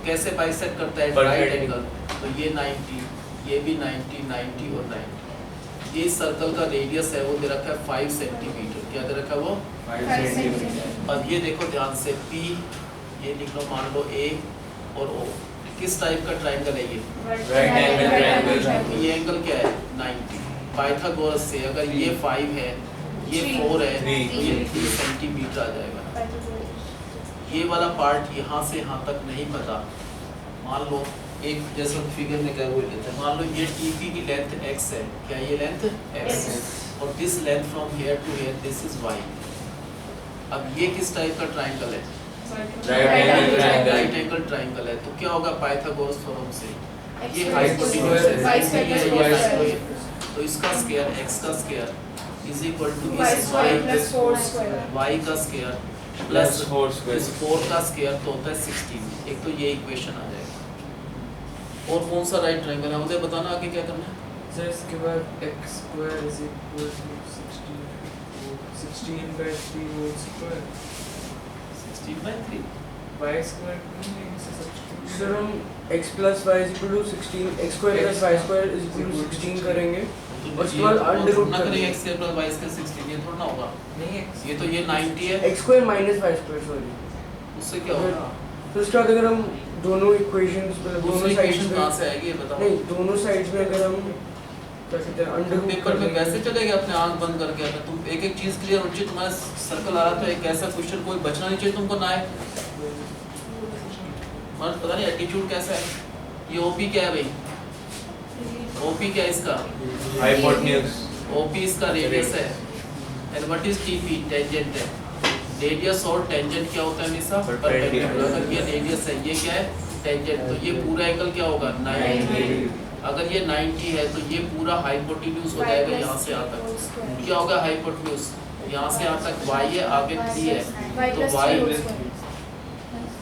कैसे बाइसेक्ट करता है? Right angle. तो ये 90, ये भी 90, 90 और 90। ये सर्कल का रेडियस है वो दे रखा है 5 सेंटीमीटर। क्या दे रखा है वो? 5 सेंटीमीटर। और ये देखो ध्यान से P, ये लिख लो, मान लो A और O। किस टाइप का ट्राइंगल है ये? Right angle triangle. ये एंगल क्या है? 90। पाइथागोरस से अगर ये 5 है, ये 4 है, तो ये 3 सेंटीमीटर आ जाएगा। ये वाला पार्ट यहाँ से यहाँ तक नहीं पता, मान लो एक जैसा फिगर में क्या वो लेते हैं, मान लो ये TP की लेंथ x है। क्या ये लेंथ x है? और this length from here to here this is y। अब ये किस टाइप का ट्राइंगल है? राइट एंगल ट्राइंगल है। तो क्या होगा पाइथागोरस थ्योरम से? ये हाइपोटेन्यूज है, तो इसका स्क्वायर x का स्क्वायर इज इक्वल टू इस y का स्क्वायर प्लस 4 का स्क्वायर, तो होता है 16। एक तो ये इक्वेशन आ जाएगा। और कौन सा राइट ट्रायंगल है मुझे बताना, आगे क्या करना है? सर इसके बाद x square is equal to 16 by 3 whole square 16/3। y square नहीं इसे सब्स्टिट्यूट सर हम x plus y is equal to 16, x square plus y square is equal to 16 करेंगे। और उसके बाद अंडर रूट ना करेंगे x square plus y square 16, ये थोड़ा ना होगा। नहीं x ये तो ये 90 है, x square minus y square sorry. उससे क्या होगा? तो उसके बाद अगर हम दोनों इक्वेशंस मतलब दोनों दूसरी साइड्स इक्वेशन में कहाँ से आएगी ये बताओ? नहीं दोनों साइड्स में अगर हम क्या कहते हैं अंडर रूट पेपर में कैसे चलेगा अपने आंख बंद करके? अगर तुम एक एक चीज क्लियर होनी चाहिए, तुम्हारा सर्कल आ रहा तो एक ऐसा क्वेश्चन कोई बचना नहीं चाहिए तुमको ना आए। मगर पता नहीं एटीट्यूड कैसा है। ये ओपी क्या है भाई? ओपी क्या है इसका? हाइपोटेन्यूज। ओपी इसका रेडियस है। And what is TP? Tangent है। रेडियस और टेंजेंट क्या होता है हमेशा? परपेंडिकुलर। अगर ये रेडियस है, ये क्या है? टेंजेंट। तो ये पूरा एंगल क्या होगा? 90। अगर ये 90 है तो ये पूरा हाइपोटेन्यूज हो जाएगा यहाँ से यहाँ तक। क्या होगा हाइपोटेन्यूज? यहाँ से यहाँ तक y है, आगे 3 है, तो y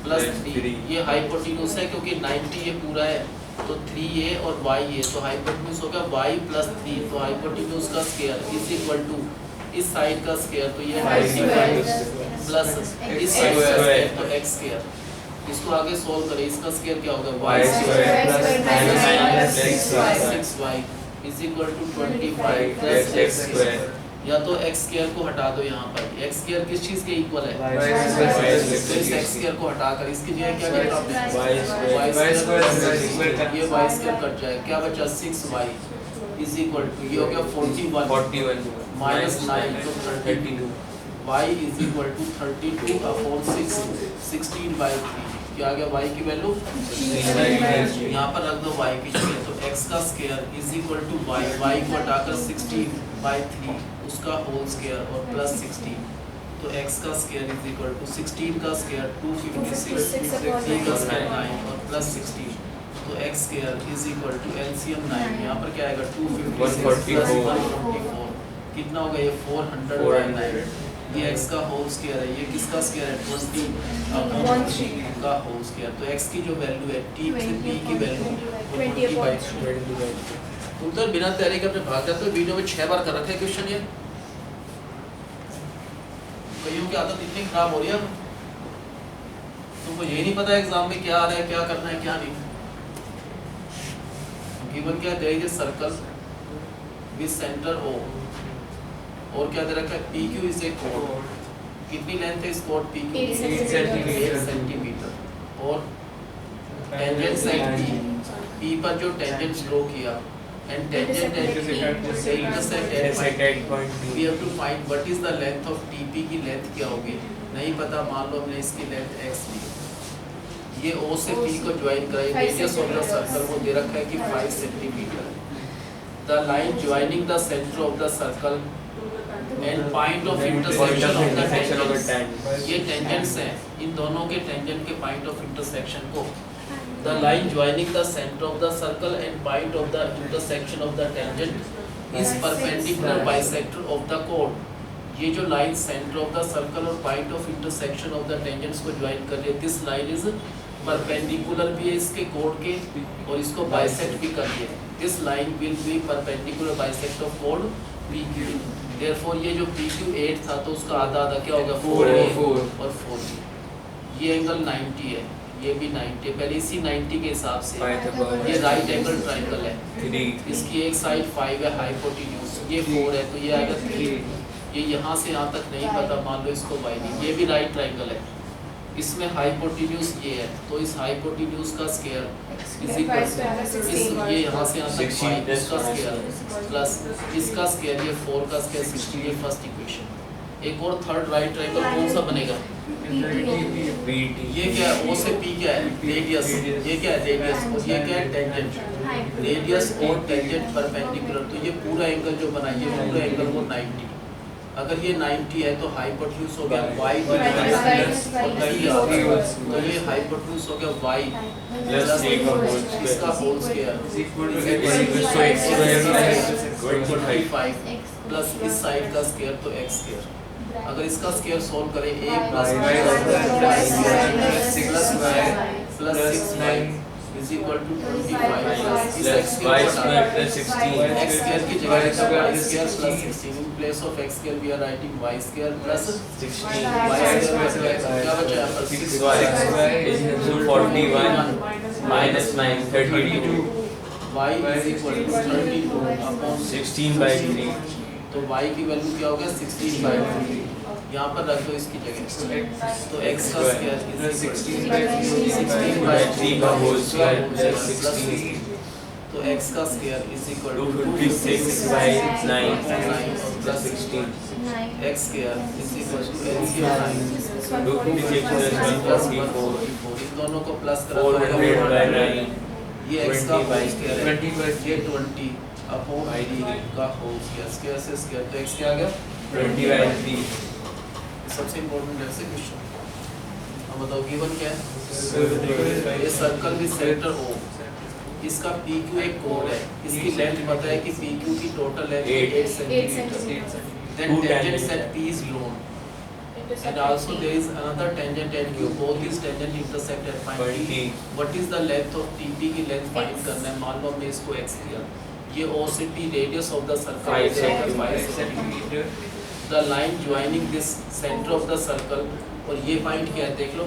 प्लस 3। ये हाइपोटेन्यूज है क्योंकि 90 ये पूरा है, तो 3a और y है, तो हाइपोटेन्यूज होगा y प्लस 3। तो हाइपोटेन्यूज का स्क्वायर इज इक्वल टू इस साइड का स्क्वायर, तो ये 95 प्लस इस साइड का स्क्वायर, तो x स्क्वायर। इसको आगे सोल्व करें, इसका स्क्वायर क्या होगा? y square plus 6y is equal to 25 plus x square. या तो x स्क्वायर को हटा दो यहाँ पर। x स्क्वायर किस चीज के इक्वल है? तो इस x स्क्वायर को हटाकर इसकी जगह क्या करना आपने? y square. ये y स्क्वायर कट जाए, क्या बचा? 6y इज इक्वल टू ये हो गया 41 माइनस 9 तो 32। y is equal to 32 upon 6 16/3। क्या आ गया y की वैल्यू? यहाँ पर रख दो y की जगह, तो x का square is equal to y को हटाकर 16/3 उसका होल स्क्वायर और प्लस 16, तो x का स्क्वायर इज इक्वल टू 16 का स्क्वायर 256, 3 का स्क्वायर 9 और प्लस 16, तो x square is equal to LCM 9। यहाँ पर क्या आएगा? 256 प्लस 144 कितना होगा? ये 409। ये x का होल स्क्वायर है, ये किसका स्क्वायर है? 20 अपॉन 3 का होल स्क्वायर। तो x की जो वैल्यू है t से p की वैल्यू 20/2। उत्तर बिना तैयारी के अपने भाग जाते हो। वीडियो में 6 बार कर रखा है क्वेश्चन ये। कईयों की आदत इतनी खराब हो रही है, तुमको ये नहीं पता एग्जाम में क्या आ रहा है, क्या करना है, क्या नहीं। गिवन क्या दे रही है? सर्कल विद सेंटर O, और क्या दे रखा है? PQ इज ए कोड। कितनी लेंथ है इस कोड PQ? 8 सेंटीमीटर। और टेंजेंट साइड P पर जो टेंजेंट ड्रॉ किया एंड टेंजेंट से intersect at point, we have to find what is the length of TP की लेंथ क्या होगी? नहीं पता, मान लो हमने इसकी लेंथ x ली, ये O से P को ज्वाइन कराई, रेडियस ऑफ द सर्कल वो दे रखा है कि 5 centimetre. The line joining the centre of the circle and point of intersection of the tangents, ये टेंजेंट्स हैं, इन दोनों के टेंजेंट के पॉइंट ऑफ इंटरसेक्शन को the line joining the centre of the circle and point of the intersection of the tangent is perpendicular bisector of the कोड। ये जो line centre of the circle और point of intersection of the tangents को join कर रही है, this line is perpendicular भी है इसके कोड के और इसको बाइसेक्ट भी कर रही है। This line will be perpendicular bisect of code PQ। Therefore ये जो PQ 8 था तो उसका आधा आधा क्या होगा? 4 और 4। ये एंगल 90 है, ये भी 90, पहले इसी 90 के हिसाब से पाइथागोरस ये राइट एंगल ट्राइंगल है, 3 इसकी एक साइड 5 है हाइपोटेन्यूज, ये 4 है तो ये आएगा 3, ये यहाँ से यहाँ तक नहीं पता, मान लो इसको y नहीं, ये भी राइट ट्राइंगल है, इसमें हाइपोटेन्यूज ये है तो इस हाइपोटेन्यूज का स्क्वायर इज इक्वल टू इस ये यहाँ से यहाँ तक 5 इसका स्क्वायर प्लस इसका स्क्वायर, ये 4 का स्क्वायर 16, ये फर्स्ट इक्वेशन। एक और थर्ड राइट ट्राइंगल कौन सा बनेगा? BT ये क्या है? O से P क्या है? रेडियस। ये क्या है? रेडियस। और ये क्या है? टेंजेंट। रेडियस और टेंजेंट परपेंडिकुलर, तो ये पूरा एंगल जो बना ये पूरा एंगल वो 90। अगर ये 90 है तो हाइपोटेन्यूज हो गया y तो ये हाइपोटेन्यूज हो गया y प्लस इसका होल स्क्वायर प्लस इस साइड का स्क्वायर तो x स्क्वायर। अगर इसका स्क्वायर सॉल्व करें a plus plus 6y is equal to 25 plus इस x y square square plus 16 x square की जगह y square plus 16 in place of x स्क्वायर we are writing y square plus 16 y square क्या बचा यहाँ पर 6y is equal to 41 minus 9 32 y is equal to 32 upon 16 by 3 तो y की value क्या हो गया 16 बाई 3, यहाँ पर रख दो इसकी जगह, तो x का स्क्वायर इज 16 बाई 3 का होल स्क्वायर प्लस 16 तो x का square is equal to 256 by 9 plus 16 x square is equal to LCM 9 256 plus 144 इन दोनों को प्लस करा 400 by 9 ये x का 20 by होल स्क्वायर है, 20 by ये 20 अपॉन by 3 का होल स्क्वायर, स्क्वायर से स्क्वायर तो x क्या आ गया 20 by 3 सबसे इम्पोर्टेंट ऐसे क्वेश्चन। अब बताओ गिवन क्या है? ये सर्कल विद सेंटर O, इसका PQ एक कोड है, इसकी लेंथ पता है कि PQ की total length 8 centimetre, then tangent set P is known and also there is another tangent and Q, both these tangent intersect at point T. What is the length of TP की length find करना है, मान लो हमने इसको x लिया, ये O से P radius of the circle 5 centimetre, the line joining this centre of the circle, और ये पॉइंट क्या है देख लो,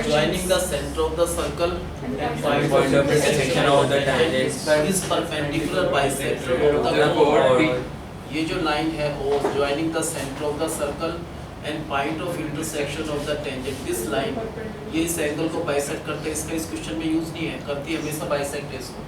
joining the centre of the circle and point of intersection of the tangents is perpendicular bisector of the कोड। ये जो line है O joining the centre of the circle and point of intersection of the tangent, this line ये इस angle को bisect करते हैं, इसका इस क्वेश्चन में यूज नहीं है, करती है हमेशा बाइसेक्ट है इसको।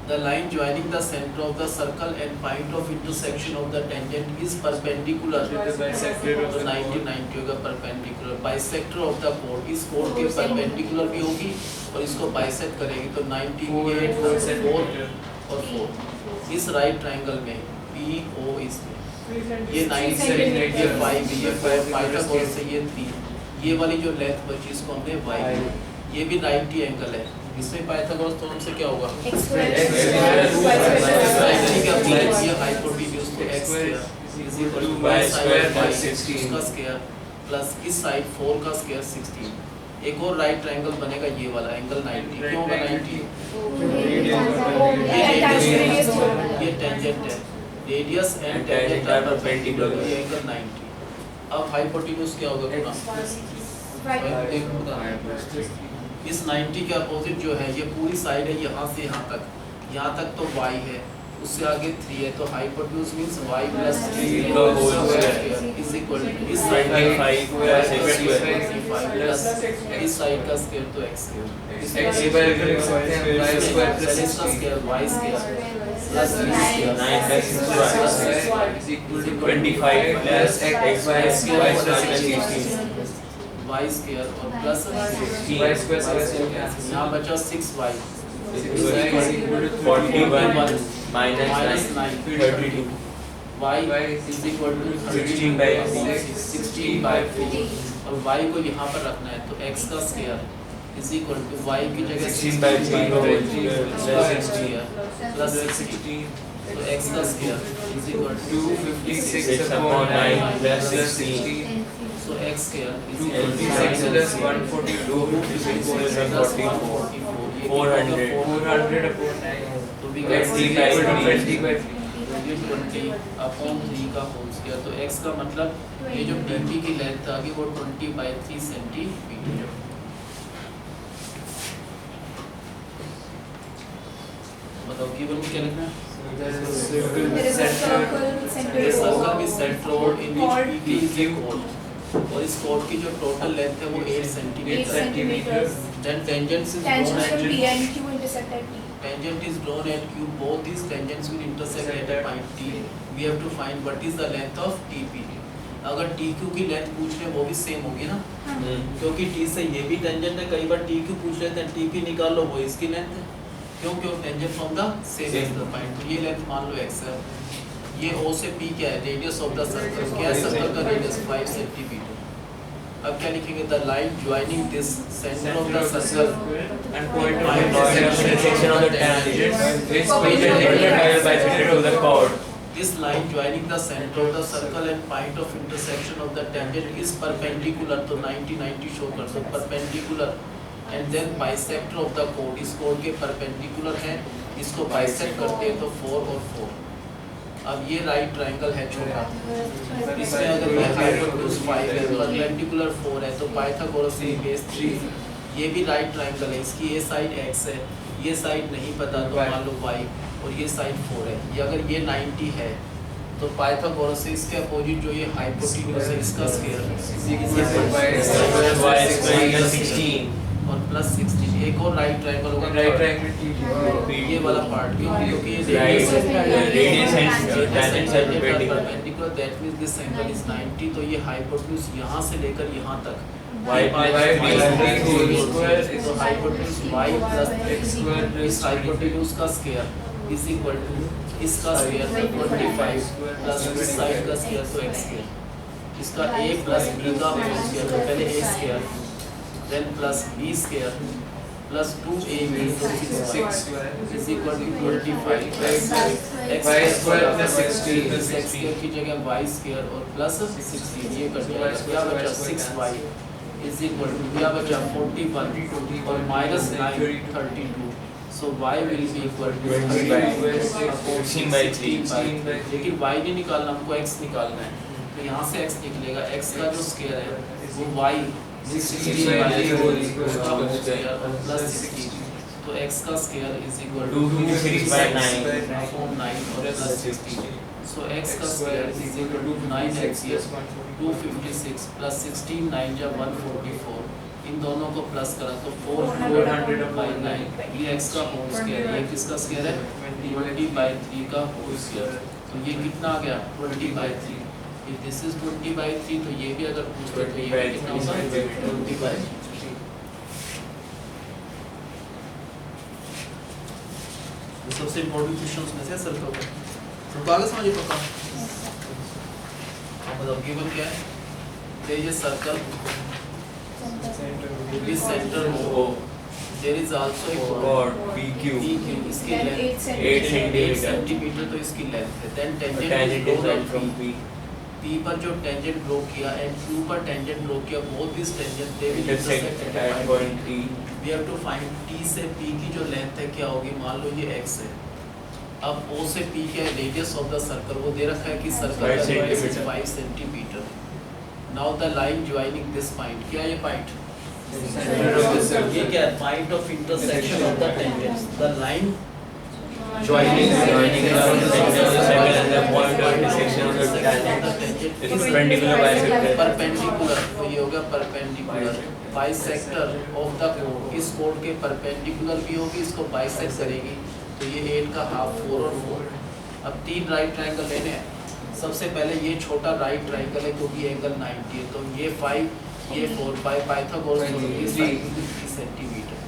The line joining the centre of the circle and point of intersection of the tangent is perpendicular तो 90 90 होगा perpendicular, bisector of the code इस कोड के परपेंडिकुलर भी होगी और इसको बाइसेक्ट करेगी तो 98 4 और 4 इस राइट ट्रायंगल में PO इसमें ये 9 से ये 5 ये 4 पाइथागोरस से ये 3, ये वाली जो लेंथ बची इसको हमने y, ये भी 90 एंगल है, इसमें पाइथागोरस तो हमसे क्या होगा ये हाइपोटेन्यूज तो x square is equal to y square plus 16 का स्क्वायर प्लस इस साइड 4 का स्क्वायर 16। एक और राइट ट्रायंगल बनेगा ये वाला एंगल 90, क्यों होगा 90? ये टेंजेंट है, radius and tangent are perpendicular, ये एंगल 90। अब हाइपोटेन्यूज क्या होगा इस 90 के अपोजिट जो है ये पूरी साइड है यहाँ से यहाँ तक तो y है, उससे आगे 3 है तो हाइपोटेन्यूज मींस y प्लस 3 का whole square is equal to इस side 25 plus x square plus इस साइड का स्क्वायर तो x स्क्वायर, x स्क्वायर कर सकते हैं y स्क्वायर प्लस इसका square y square plus 9 plus 6y is equal to 25 plus x square y square plus 16 y square और plus y square plus यहाँ बचा 6y is equal to 41 minus 9 32 y is equal to 16 by 3 16 by 4 और y को यहाँ पर रखना है तो x का square is equal to y की जगह 16 by 3 का whole square plus 16 प्लस 16 तो x का square is equal to 256 upon 9 plus 16 so x square is 256 plus 142 400 400 upon 9 तो we x get equal to 20 by 3 ये 20/3 का होल स्क्वायर। तो x का मतलब ये जो TP की लेंथ आ गई वो 20/3 सेंटीमीटर। बताओ गिवन में क्या लिखना है? There is a circle ये centered सर्कल भी over centroid in chord which PT is a code और इस कोड की जो टोटल लेंथ है वो 8 8 centimetre. centimeters. Then tangents is Tangent from drawn P at and Q intersect at T. tangent is drawn at Q. Both these tangents will intersect at a point T. We have to find what is the length of TP. अगर TQ की length पूछ रहे वो भी same होगी ना, क्योंकि T से ये भी टेंजेंट है। कई बार TQ पूछ लेते हैं, TP निकाल लो, वो इसकी लेंथ है, क्योंकि tangent from the same is the point. तो ये लेंथ मान लो x है। ये O से P क्या है? Radius of the circle. क्या है सर्कल का रेडियस? 5 सेंटीमीटर। अब क्या लिखेंगे? The line joining this centre of the circle And point of intersection of the tangent is perpendicular bisected to the chord. This line joining the center of the circle and point of intersection of the tangent is perpendicular. तो 90 show कर दो, perpendicular and then bisector of the chord. इस chord के perpendicular है, इसको bisect करते हैं तो 4 और 4। अब ये राइट ट्रायंगल है छोटा, इसमें अगर हाइपोटेन्यूज 5 है, परपेंडिकुलर 4 है, तो पाइथागोरस की बेस 3। ये भी राइट ट्रायंगल है, इसकी ये साइड x है, ये साइड नहीं पता तो मान लो y, और ये साइड 4 है। ये अगर ये 90 है तो पाइथागोरस से इसके अपोजिट जो ये हाइपोटेन्यूज है इसका स्क्वायर Y square is 16 और प्लस 16। एक और राइट ट्रायंगल होगा, Right triangle ये वाला पार्ट क्योंकि ये Right. Radius and tangents tangents are perpendicular. perpendicular, that means this angle is 90। तो ये हाइपोटेन्यूज यहाँ से लेकर यहाँ तक Y whole square is तो hypotenuse y plus x square इस हाइपोटेन्यूज का स्क्वायर इज इक्वल टू इसका स्क्वायर 25 प्लस इस साइड का स्क्वायर तो x स्क्वायर। इसका a प्लस b का होल स्क्वायर, तो पहले a square then plus b square plus 2ab तो 6 square is equal to 25 plus x y square plus 16 plus x square की जगह y स्क्वायर और प्लस 16 ये कट जाएगा। क्या बचा? 6y इज इक्वल टू क्या बचा? 41 और minus 9 32। So y will be equal to 16/3। लेकिन y नहीं निकालना, हमको x निकालना है। तो यहाँ से x निकलेगा, x का जो स्क्वायर है वो y 16/3 और प्लस 16। तो x का स्क्वायर इज इक्वल टू 256/9 और प्लस 16। सो x का square is equal to 9x 256 plus 16 9 जा 144। इन दोनों को प्लस करा तो 400/9। ये x का होल स्क्वायर, ये किसका स्क्वायर है? 20/3 का होल स्क्वायर। तो ये कितना आ गया? 20/3। इफ दिस इज 20/3 तो ये भी अगर पूछते तो ये भी कितना होगा? 20/3। ये सबसे इम्पोर्टेंट क्वेश्चंस में से सर्कल का। तो आगे समझिए पक्का। मतलब गिवन क्या है? there is a circle this center O, there is also a chord PQ इसकी Then लेंथ 8 centimeter. 8 सेंटीमीटर तो इसकी लेंथ है। then tangent tangent is drawn from from P P पर जो टेंजेंट ड्रॉ किया एंड Q पर tangent draw किया, both this tangent they will intersect intersect at point T। We have to find T से P की जो length है क्या होगी? मान लो ये x है। अब O से P क्या है? रेडियस ऑफ द सर्कल वो दे रखा है कि सर्कल का radius 5 centimetre. Now the line joining this point, क्या ये पॉइंट? ये क्या है? Point of intersection of the tangents. The line Joining the circle and the point of intersection of the tangent is perpendicular bisector। Perpendicular, तो ये हो गया perpendicular. Bisector of the code, इस कोड के परपेंडिकुलर भी होगी, इसको बाइसेक्ट करेगी। तो ये 8 का हाफ 4 और 4। अब 3 राइट ट्रायंगल लेने हैं। सबसे पहले ये छोटा राइट ट्रायंगल है क्योंकि एंगल 90 है, तो ये 5 ये 4 बाय पाइथागोरस थ्योरम 30 सेंटीमीटर।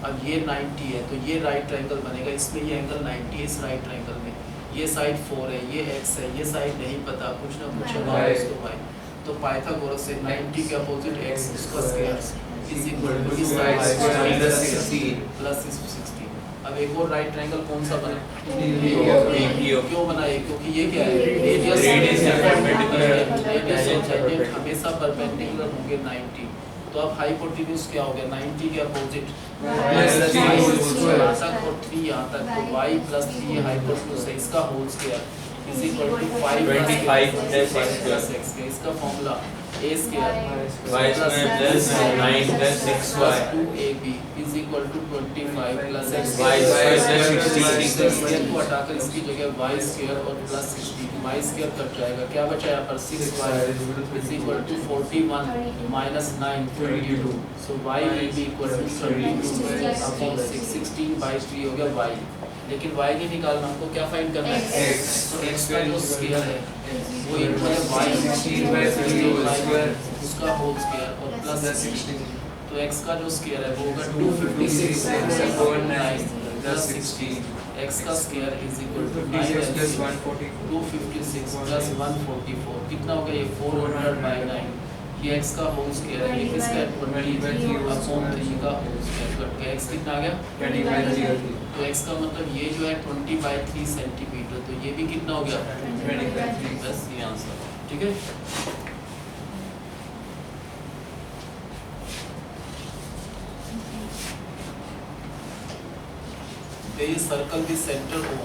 अब ये 90 है तो ये राइट ट्रायंगल बनेगा, इसमें ये एंगल 90 है इस राइट ट्रायंगल में। ये साइड 4 है, ये x है, ये साइड नहीं पता, कुछ ना कुछ है इसको y। तो पाइथागोरस से 90 के अपोजिट x इसका स्क्वायर इज इक्वल टू इस साइड minus 16 प्लस 16। अब एक और राइट ट्रायंगल कौन सा बना? PQ। क्यों बना ये? क्योंकि ये क्या है? रेडियस Radius है perpendicular। रेडियस और टेंजेंट हमेशा परपेंडिकुलर होंगे 90। तो अब हाइपोटेन्यूज क्या हो गया? 90 के अपोजिट Minus 3 यहाँ तक और 3 यहाँ तक, तो y प्लस 3 हाइपोटेन्यूज है, इसका whole square is equal to 5 25 plus x plus x के इसका formula a square y square plus 9 plus 6y 2ab is equal to 25 plus x y square plus 16 square को हटाकर इसकी जगह y स्क्वायर और plus 16 y square cut जाएगा, क्या बचा यहाँ पर 6y is equal to 41 minus 9 22, so y will be equal to 32 upon 6 16 by 3 हो गया y, लेकिन y नहीं निकालना, हमको क्या फाइंड करना है x, तो x का जो स्क्वायर है वो इक्वल है y 16 बाई 3 उसका होल स्क्वायर और प्लस 16, तो x का जो स्क्वायर है वो होगा 256 अपॉन 9 प्लस 16, x का square is equal to 9 plus 256 plus 144 कितना हो गया ये 400 बाई 9, ये x का होल स्क्वायर है, ये किसका 20 अपॉन 3 का होल स्क्वायर कट गया, x कितना आ गया तो x का मतलब ये जो है 20 बाई 3 सेंटीमीटर, तो ये भी कितना हो गया 20 बस ये आंसर, ठीक है। There is circle with center O.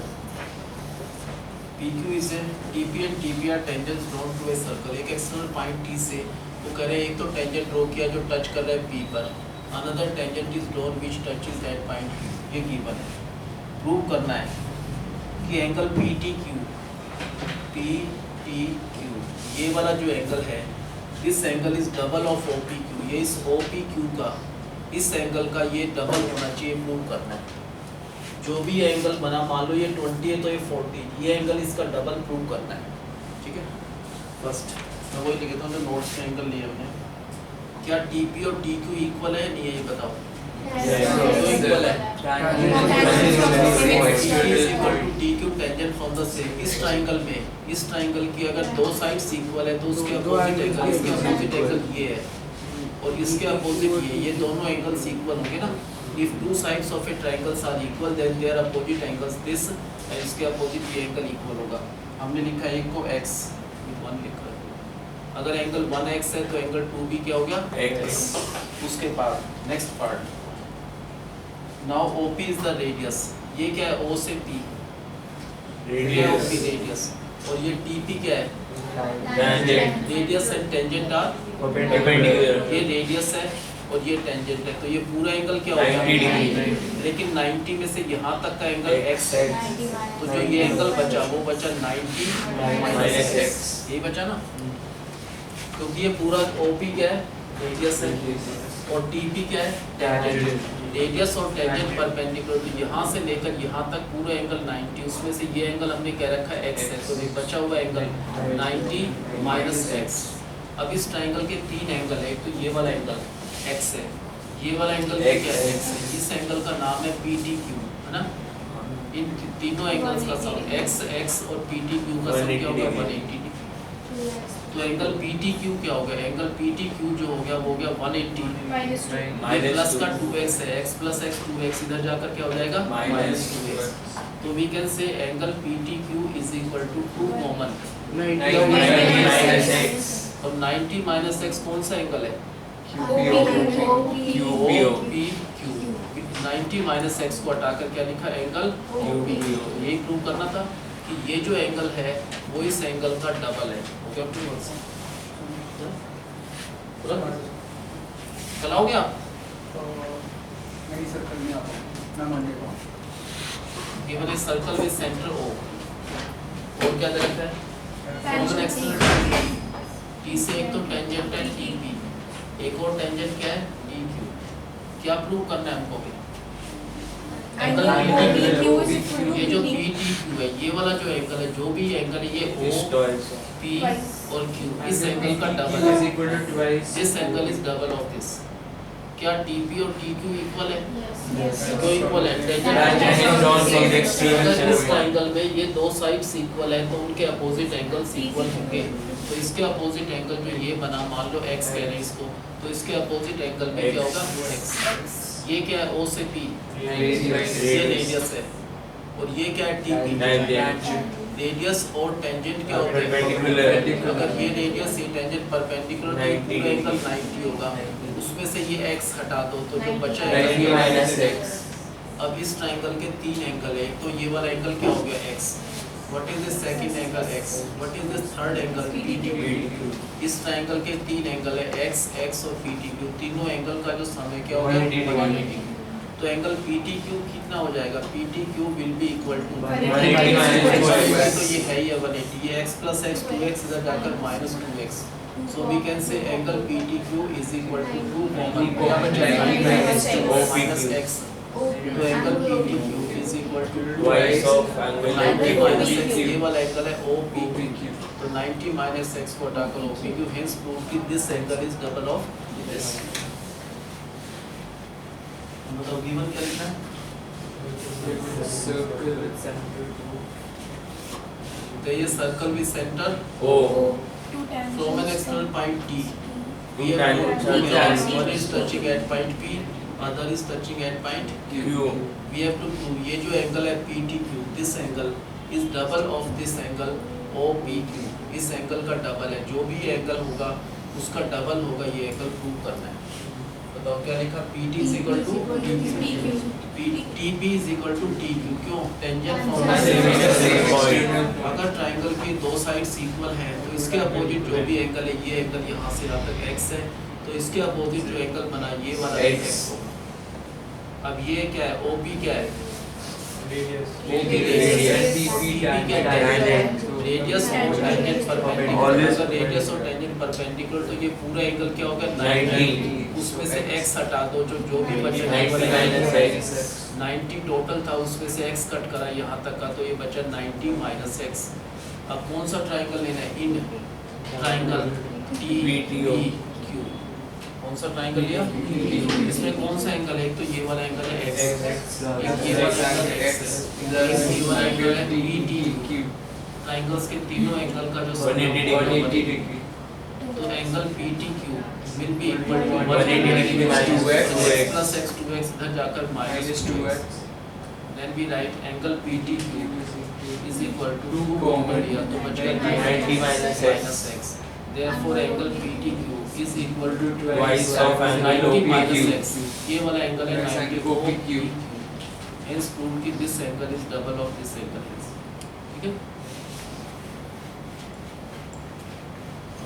PQ is a TP and TP are tangents drawn to a circle. एक external point T से वो करे, एक तो tangent draw किया जो touch कर रहा है P पर, another tangent is drawn which touches that point Q. ये given है। प्रूव करना है कि एंगल PTQ ये वाला जो एंगल है, this angle is double of OPQ. ये इस OPQ का इस एंगल का ये डबल होना चाहिए, प्रूव करना है। जो भी एंगल बना, मान लो ये 20 है तो ये 40, ये एंगल इसका डबल प्रूव करना है, ठीक है। फर्स्ट मैं वही लिखता हूँ जो नोट्स में एंगल लिए हमने, क्या TP और TQ इक्वल है नहीं है ये बताओ, जो इक्वल है TQ tangent from the same, इस ट्राइंगल में इस ट्राइंगल की अगर दो साइड्स इक्वल है तो उसके अपोजिट एंगल, इसके अपोजिट एंगल ये है और इसके अपोजिट ये दोनों एंगल्स इक्वल होंगे ना। If two sides of a triangle are equal, then their opposite angles this and इसके opposite ये एंगल इक्वल होगा। हमने लिखा है एक को x, 1 लिखा है। अगर एंगल 1x है तो एंगल 2 भी क्या हो गया x। उसके बाद next part, now OP is the radius, ये क्या है O से P, ये OP रेडियस, और ये TP क्या है radius and tangent are perpendicular, ये रेडियस है और ये टेंजेंट है, तो ये पूरा एंगल क्या होगा 90 डिग्री, लेकिन 90 में से यहाँ तक का एंगल x है, तो जो ये एंगल बचा वो बचा 90 माइनस x, यही बचा ना, क्योंकि ये पूरा OP क्या है रेडियस है और TP क्या है टेंजेंट, रेडियस और टेंजेंट परपेंडिकुलर, तो यहाँ से लेकर यहाँ तक पूरा एंगल 90, उसमें से ये एंगल हमने क्या रखा है x है, तो ये बचा हुआ एंगल 90 माइनस x। अब इस ट्राइंगल के तीन एंगल है, एक तो ये वाला एंगल x है, ये वाला एंगल क्या है x है, इस एंगल का नाम है PTQ है ना, इन तीनों एंगल्स का सम x और PTQ का सम क्या होगा 180 डिग्री, तो एंगल PTQ क्या हो गया, एंगल PTQ जो हो गया वो हो गया 180, ये प्लस का 2x है, x प्लस x 2x इधर जाकर क्या हो जाएगा माइनस 2x, तो we can say angle PTQ is equal to 2 common 90 minus x और 90 माइनस x कौन सा एंगल है OPQ, 90 माइनस x को हटाकर क्या लिखा एंगल OPQ, यही प्रूव करना था कि ये जो एंगल है वो इस एंगल का डबल है, ओके प्रूव चलाओगे आप, नहीं सर्कल में आता मैं मान लेता हूँ given a circle with centre O, और क्या दे रखा है कॉमन एक्सटर्नल T से एक तो टेंजेंट है TP, एक और टेंजेंट क्या है DQ, क्या प्रूव करना है हमको भी एंगल PTQ, ये जो PTQ है ये वाला जो एंगल है, जो भी एंगल है ये O P और Q, इस एंगल का डबल is है, equal to twice this angle is double of this, क्या TP और TQ इक्वल है, क्यों इक्वल है Tangent drawn from the extreme अगर इस and ट्रायंगल में ये दो साइड्स इक्वल है तो उनके अपोजिट एंगल्स इक्वल होंगे, तो इसके अपोजिट एंगल जो ये बना, मान लो x कह रहे हैं इसको, तो इसके अपोजिट एंगल में क्या होगा x, ये क्या है O से P ये रेडियस है और ये क्या है TP, रेडियस और टेंजेंट क्या होता है Perpendicular. अगर ये रेडियस ये टेंजेंट परपेंडिकुलर तो ये 90 पूरा एंगल 90 होगा, उसमें से ये x हटा दो तो जो बचा 90 है माइनस x, अब इस ट्रायंगल के तीन एंगल है, तो ये वाला एंगल क्या हो गया x, What is the second angle x? What is the third angle PTQ? इस ट्रायंगल के तीन एंगल है x, x और PTQ। तीनों एंगल का जो सम है क्या होगा 180। तो एंगल PTQ कितना हो जाएगा? PTQ will be equal to 180 तो ये है ही 180। ये x plus x 2x इधर जाकर minus 2x। So we can say angle PTQ is equal to 2 minus x। तो angle PTQ is equal to Twice of angle 90 minus x। OPQ। ये वाला angle है OPQ। तो 90 minus x को हटाकर OPQ, hence prove कि this angle is double of this। मतलब given क्या लिखना है? तो ये circle with center O। Two tangents. from an external point T। We Two have tangents two are tangents, joined। one is touching at point P, other is touching at point Q। we have to prove ये जो angle है PTQ, this angle is double of this angle OPQ। इस angle का double है, जो भी angle होगा उसका डबल होगा, ये एंगल प्रूव करना है। बताओ क्या लिखा? PT is equal to TP is equal to TQ। क्यों? Tangent from the same point। अगर ट्रायंगल की दो साइड्स इक्वल हैं तो इसके अपोजिट जो भी एंगल है, ये एंगल यहाँ से यहाँ तक x है, तो इसके अपोजिट जो एंगल बना ये वाला X। x होगा। अब ये क्या है? OP क्या है? रेडियस और टेंजेंट परपेंडिकुलर। अगर रेडियस और टेंजेंट परपेंडिकुलर तो ये पूरा एंगल क्या होगा? 90। उसमें से x हटा दो, जो भी बचे 90 टोटल था, उसमें से x कट करा यहाँ तक का, तो ये बचा 90 माइनस x। अब कौन सा ट्रायंगल लेना है? In triangle TPQ। कौन सा ट्रायंगल लिया? इसमें कौन सा एंगल है? एक तो ये वाला एंगल है x, एक ये वाला एंगल है x, इधर ये वाला एंगल है PTQ। ट्रायंगल्स के तीनों एंगल का जो सम है 180 डिग्री। तो angle PTQ will be equal to 180 degree minus 2x plus x 2x इधर जाकर minus 2x। Then we write angle PTQ is equal to 2 common लिया तो बच गया 90 minus x। Therefore angle PTQ is equal to Twice of angle 90 minus OPQ। x। ये वाला angle है 90 OPQ। Hence prove कि this angle is double of this angle। ठीक है?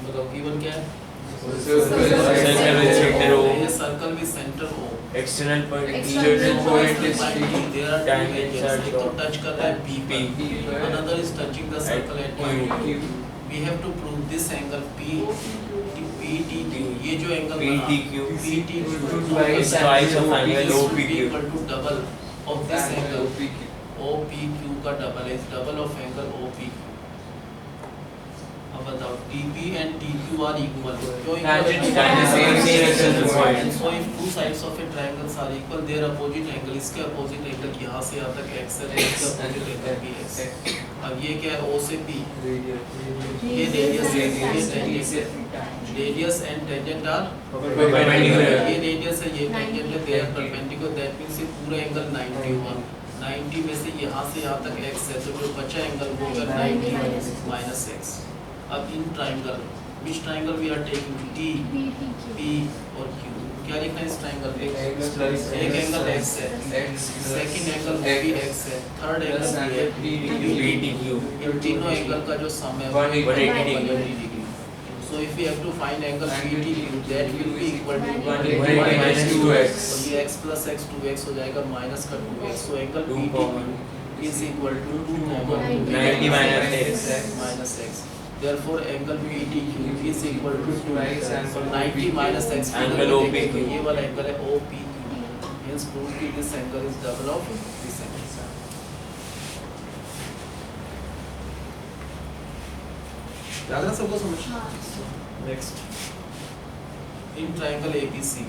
बताओ given क्या है? Circle with center O। ये circle with center O। External point T। External point There are two Tangents are tangents। एक तो touch कर रहा है P पर, another is touching the circle at point Q। We have to prove this angle PTQ। ये जो angle बना PTQ PTQ twice of angle OPQ OPQ। to double of this angle OPQ का double है, double of angle OPQ। अब बताओ TP and TQ are equal। क्यों Tangents equal? are the same external point। So if two sides of a triangle are equal, their opposite angle, इसके opposite angle यहाँ से यहाँ तक x है, इसके opposite angle भी x है। अब ये क्या है? O से P, ये रेडियस है, ये टेंजेंट है। Radius and tangent are Perpendicular। ये रेडियस है, ये टेंजेंट है, they are perpendicular. That means ये पूरा एंगल 90 हुआ। 90 में से यहाँ से यहाँ तक x है, तो जो बचा एंगल वो होगा 90 माइनस x। अब in triangle, which triangle we are taking? T, P और Q। क्या लिखना है इस ट्रायंगल पे? एक एंगल x है, सेकंड एंगल वो भी x है, थर्ड एंगल भी है PTQ। इन तीनों एंगल का जो सम है 180 degree. So if we have to find angle PTQ, that will be equal to 180 minus 2x। और ये x plus x 2x हो जाएगा माइनस का 2x। So angle 2 common PTQ is equal to 2 common 90 minus x। minus x। Therefore angle PTQ is equal to 90 minus x। Angle OPQ। तो ये वाला angle है OPQ। Hence prove कि this angle is double of this angle। लग रहा सबको समझ? Next, in triangle ABC,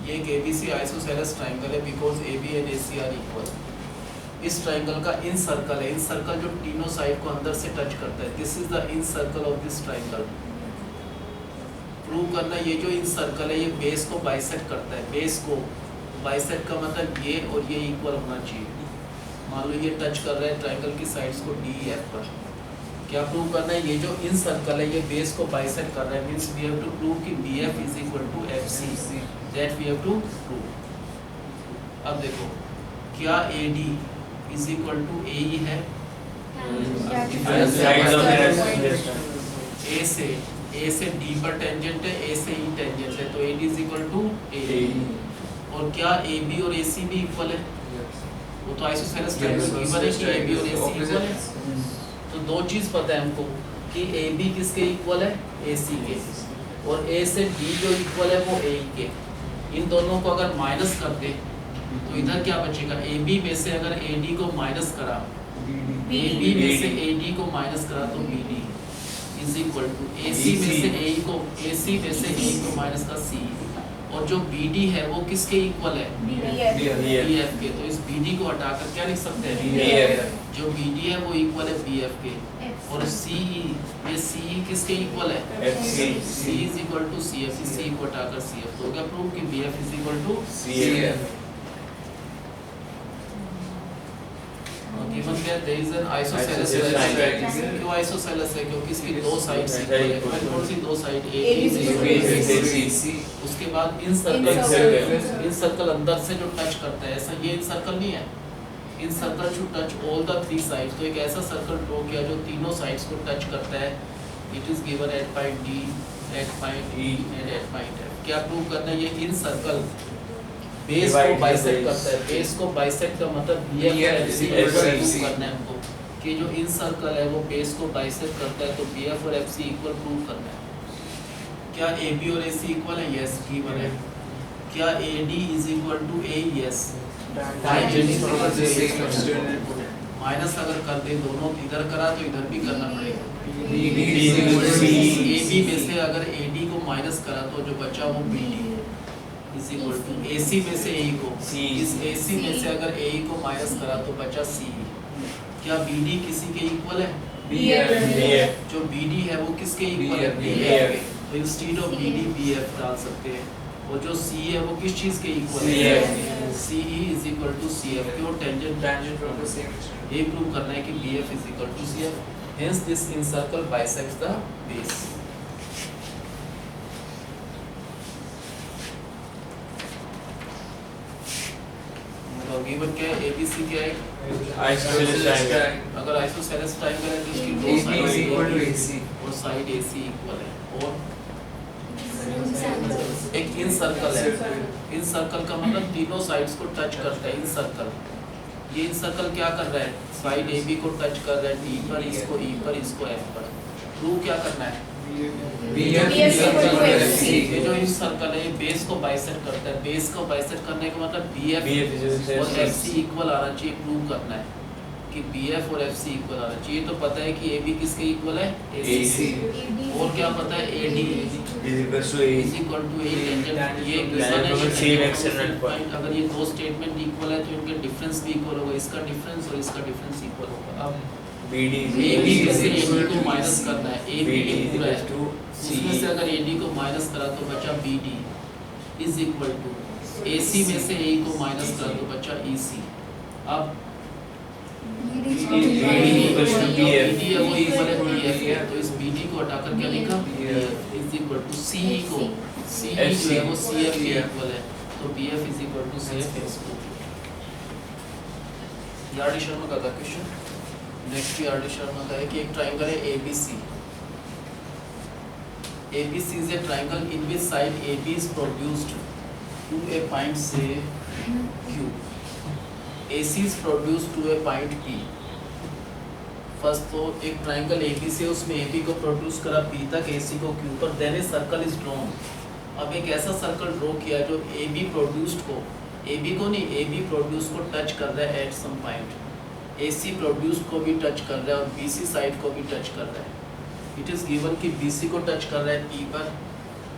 ये एक ABC आइसोसेलेस ट्रायंगल है because AB and AC are equal. इस ट्रायंगल का इन सर्कल है, इन सर्कल जो तीनों साइड को अंदर से टच करता है, this is the in circle of this triangle. Prove करना ये जो इन सर्कल है ये बेस को बाइसेक्ट करता है। बेस को बाइसेक्ट का मतलब ये और ये इक्वल होना चाहिए। मान लो ये टच कर रहा है ट्रायंगल की साइड्स को DEF पर। क्या प्रूव करना है? ये जो इन सर्कल है ये बेस को बाइसेक्ट कर रहा है, means we have to prove कि BF is equal to FC। That we have to prove. अब देखो क्या AD is equal to AE है? Sides of the rest. A से डी पर टेंजेंट है, ए से ई टेंजेंट है, तो AD इज इक्वल टू ए। और क्या AB और AC भी इक्वल है? वो तो आइसोसेलेस ट्रायंगल गिवन है कि AB और AC इक्वल है। तो दो चीज पता है हमको कि AB किसके इक्वल है? AC के, और A से D जो इक्वल है वो AE के। इन दोनों को अगर माइनस कर दे तो इधर क्या बचेगा? AB में से अगर AD को माइनस करा, AB में से AD को माइनस करा तो BD is equal to AC में से AE को, AC में से AE को माइनस का CE। और जो BD है वो किसके इक्वल है? BF के। तो इस BD को हटाकर क्या लिख सकते हैं? BF। जो BD है वो इक्वल है BF के। और CE, ये CE किसके इक्वल है? FC। C is equal to CF। इस C को हटाकर CF, तो क्या प्रूव कि BF is equal to CF। Given क्या? There is an isosceles Isosceles triangle. क्यों आइसोसेलेस है? क्योंकि इसकी दो साइड्स इक्वल है। कौन सी दो साइड? AC। उसके बाद इन सर्कल अंदर से जो टच करता है, ऐसा ये इन सर्कल नहीं है। Incircle to touch all the three sides. तो एक ऐसा सर्कल ड्रॉ किया जो तीनों साइड्स को टच करता है। It is given at point D, at point E and at point F। क्या प्रूव करना है? ये इन सर्कल बेस को बाइसेक्ट करता है। बेस को बाइसेक्ट का मतलब BF और FC को प्रूव करना है हमको कि जो इन सर्कल है वो बेस को बाइसेक्ट करता है। तो BF और FC इक्वल प्रूव करना है। क्या AB और AC इक्वल है? यस, गिवन है। क्या AD is equal to AE? Yes. Minus अगर कर दे दोनों इधर करा तो इधर भी करना पड़ेगा। AB में से अगर AD को माइनस करा तो जो बचा वो BD is equal to AC में से AE को, इस AC में से अगर AE को माइनस करा तो बचा CE। क्या BD किसी के इक्वल है? BF। जो BD है वो किसके इक्वल है? BF BF। तो इंस्टेड ऑफ BD BF डाल सकते हैं। और जो C है वो किस चीज के इक्वल है? CF। CE is equal to CF। क्यों? टेंजेंट ये प्रूव करना है कि BF is equal to CF। Hence this incircle bisects the base. Given क्या है? ABC क्या है? Isosceles triangle। अगर आइसोसेलेस ट्रायंगल है तो इसकी दो साइड और साइड AC इक्वल है। और एक इन सर्कल है। इन सर्कल का मतलब तीनों साइड्स को टच करता है। इन सर्कल, ये इन सर्कल क्या कर रहा है? साइड AB को टच कर रहा है D पर, इसको E पर, इसको F पर। प्रूव क्या करना है? ये जो इन सर्कल है ये बेस को बाइसेक्ट करता है। बेस को बाइसेक्ट करने का मतलब BF और FC इक्वल आना चाहिए। प्रूव करना है कि BF और FC इक्वल आना चाहिए। तो पता है कि AB किसके इक्वल है? AC। और क्या पता है? AD is equal to AE tangent. ये गिवन है Same external point। अगर ये दो स्टेटमेंट इक्वल है तो इनके डिफरेंस भी इक्वल होगा। इसका डिफरेंस और इसका डिफरेंस इक्वल होगा। अब BD AB में से AD को माइनस करना है। AB BD पूरा है, to उसमें से अगर AD को माइनस करा तो बचा BD is equal to AC में से AE को माइनस करा तो बचा EC। अब BD है वो इक्वल है BF के। तो इस BD को हटाकर क्या लिखा? BF is equal to CE को, CE जो है वो CF के इक्वल है। तो BF is equal to CF। यार्डी शर्मा का क्वेश्चन। नेक्स्ट यार्डी शर्मा का है कि एक ट्रायंगल है ABC। ABC is a triangle in which side AB is produced to a point say Q. AC is produced to a point P. First तो एक triangle ABC है, उसमें AB को प्रोड्यूस करा P तक, AC को Q पर, then a circle is drawn. अब एक ऐसा सर्कल ड्रॉ किया जो AB प्रोड्यूस्ड को, AB को नहीं, AB प्रोड्यूस को टच कर रहा है at some point. AC produced को भी टच कर रहा है और BC साइड को भी टच कर रहा है। इट इज़ गिवन कि BC को टच कर रहा है P पर,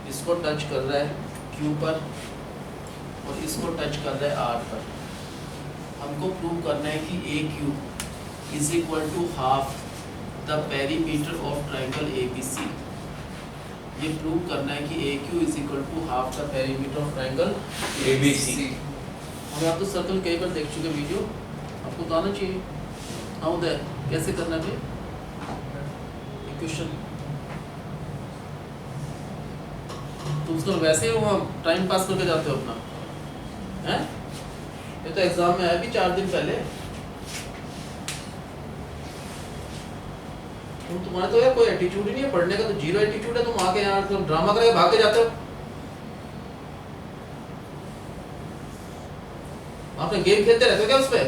इसको टच कर रहा है Q पर और इसको टच कर रहा है R पर। हमको प्रूव करना है कि AQ is equal to half the perimeter of triangle ABC। ये प्रूव करना है कि AQ is equal to half the perimeter of triangle ABC। हम आप तो सर्कल कई बार देख चुके वीडियो, आपको तो आना चाहिए। हाँ उदय, कैसे करना है क्वेश्चन? तुम उसको वैसे ही वहाँ टाइम पास करके जाते हो अपना, हैं? ये तो एग्जाम में आया भी 4 दिन पहले। तुम्हारे तो यार कोई एटीट्यूड ही नहीं है पढ़ने का, तो जीरो एटीट्यूड है, तुम आके यहाँ तुम ड्रामा करके भाग के जाते हो। आप गेम खेलते रहते हो क्या उस पे?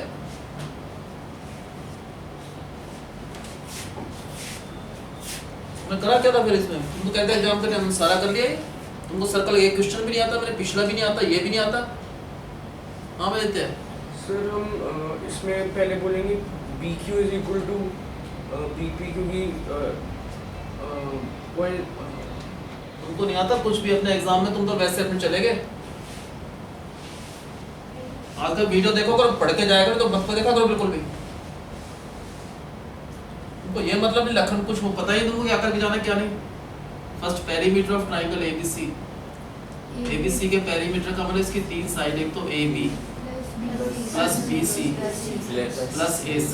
मैं करा क्या था फिर इसमें? तुम तो कहते एग्जाम के टाइम सारा कर लिया, तुमको सर्कल एक क्वेश्चन भी नहीं आता, मैंने पिछला भी नहीं आता, ये भी नहीं आता। हाँ मैं देते हैं सर हम इसमें पहले बोलेंगे B Q is equal to B P, क्योंकि तुमको नहीं आता कुछ भी अपने एग्जाम में, तुम तो वैसे अपने चले गए। आज का वीडियो देखो करो, पढ़ के जाया करो, तो मत देखा करो बिल्कुल भी। तुमको ये मतलब नहीं लखन कुछ वो पता ही तुमको क्या करके जाना क्या नहीं। First perimeter of triangle ABC, ABC के पेरीमीटर का मतलब इसकी तीन साइड, एक तो AB plus BC plus AC।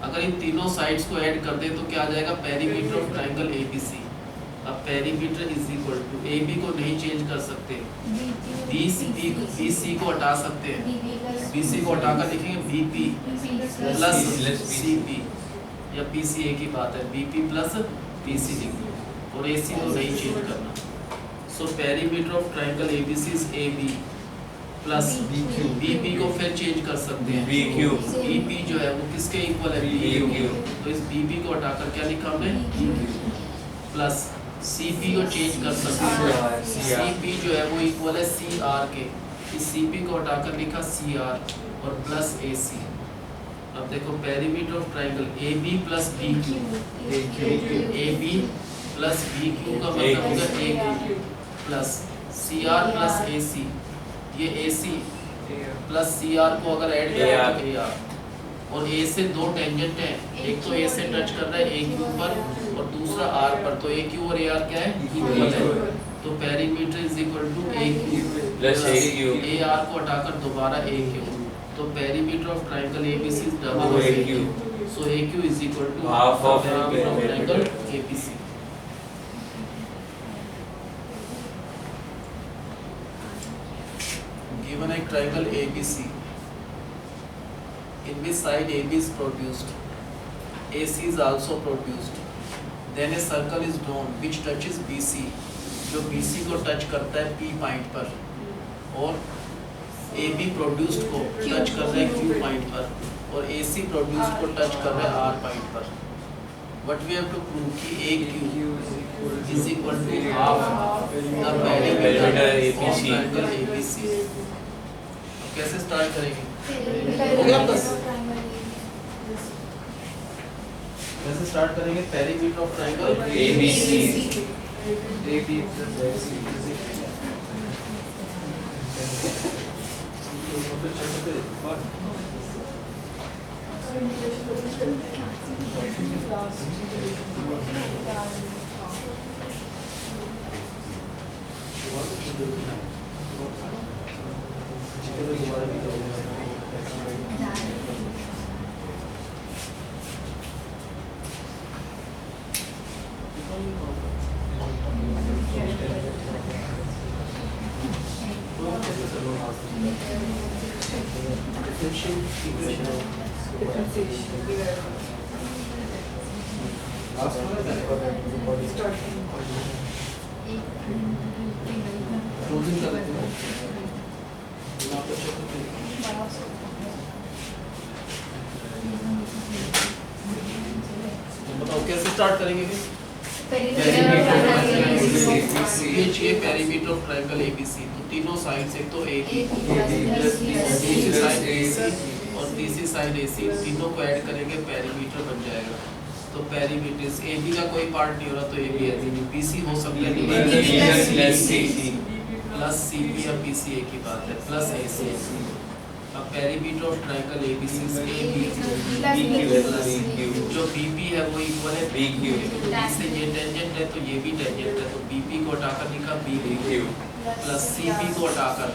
अगर इन तीनों साइड्स को ऐड कर दे तो क्या आ जाएगा? Perimeter of triangle ABC। अब perimeter is equal to AB को नहीं चेंज कर सकते, BC को हटा सकते हैं, BC को हटाकर लिखेंगे BP प्लस CP, या PC एक ही बात है, BP प्लस PC लिखेंगे, और AC को नहीं चेंज करना। So perimeter of triangle ABC is AB plus BP को फिर चेंज कर सकते हैं, BQ। BP जो है वो किसके इक्वल है? BQ। तो इस BP को हटाकर क्या लिखा हमने? प्लस CP को चेंज कर सकते हैं, CP जो है वो इक्वल है CR के, इस CP को हटाकर लिखा CR और प्लस AC। अब देखो perimeter of triangle AB plus BQ, AB plus BQ का मतलब होगा AQ plus CR plus AC, ये AC प्लस CR को अगर ऐड करें तो AR, और A से दो टेंजेंट हैं, एक तो A से टच कर रहा है AQ पर और दूसरा R पर, तो AQ और AR क्या है? इक्वल है। तो perimeter is equal to AQ plus AQ, AR को हटाकर दोबारा AQ, तो perimeter of triangle ABC is double of AQ, so AQ is equal to half of perimeter of triangle ABC। Given a triangle ABC in which side AB is produced, AC is also produced, then a circle is drawn which touches BC, जो BC को touch करता है P point पर, और AB produced को touch कर रहा है Q पॉइंट पर, और AC प्रोड्यूस्ड को टच कर रहा है R पॉइंट पर। What we have to prove कि AQ is equal to half the perimeter of triangle ABC। कैसे स्टार्ट करेंगे? हो गया बस? कैसे स्टार्ट करेंगे? Perimeter of triangle ABC। AB plus AC बताओ कैसे स्टार्ट करेंगे? पेरीमीटर ऑफ ट्रायंगल ABC, तो तीनों साइड्स, एक तो AB दूसरी साइड AC और तीसरी साइड AC, तीनों को ऐड करेंगे पेरीमीटर बन जाएगा। तो पेरीमीटर AB का कोई पार्ट नहीं हो रहा, तो AB है, BC हो सकता है प्लस CP या PC एक ही बात है, प्लस AC। अब perimeter of triangle ABC plus जो BP है वो इक्वल है BQ, इससे ये टेंजेंट है तो ये भी टेंजेंट है, तो BP को हटाकर लिखा BQ प्लस CP को हटाकर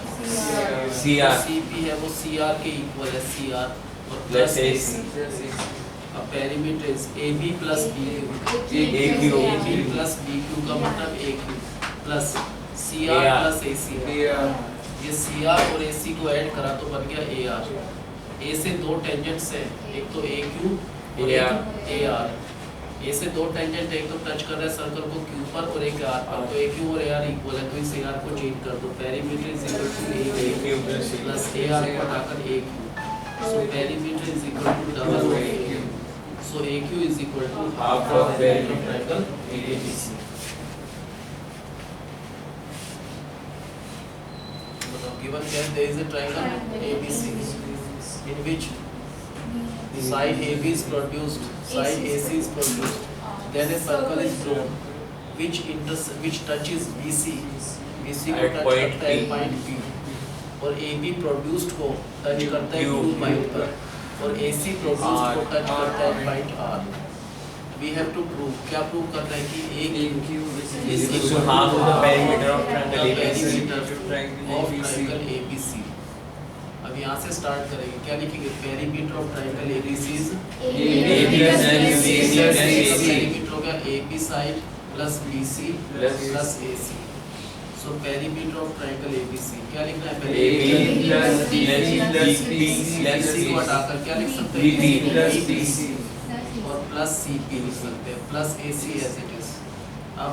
CR, CP है वो CR के इक्वल है CR और प्लस प्लस AC। अब perimeter is AB plus BQ, AB plus BQ का मतलब AQ plus CR plus AC। ये CR और AC को ऐड करा तो बन गया AR। A से दो टेंजेंट्स हैं, एक तो AQ और एक AR। ए से दो टेंजेंट एक तो टच कर रहा है सर्कल को क्यू पर और एक आर पर, तो ए क्यू और ए आर इक्वल है, तो इस ए आर को चेंज कर दो, perimeter is equal to A Q plus A R को हटाकर A Q, so perimeter is equal to double of A Q, so A Q is equal to half of perimeter of triangle ABC. बताओ given क्या है, there is a triangle ABC in which side AB is produced, side AC is produced, then a circle is drawn which touches BC को At touch point करता है P. Point P, और AB produced को touch करता है Q point पर, और AC produced को टच करता है point R। We have to prove, क्या प्रूव करना है कि एक is equal to half of the perimeter of triangle ABC. ABC। अब यहाँ से स्टार्ट करेंगे, क्या लिखेंगे, perimeter of triangle ABC is perimeter हो गया AB side plus BC plus AC, so perimeter of triangle ABC क्या लिखना है, BC को हटाकर क्या लिख सकते हैं, BC और प्लस CP लिख सकते हैं, plus AC as it is. अब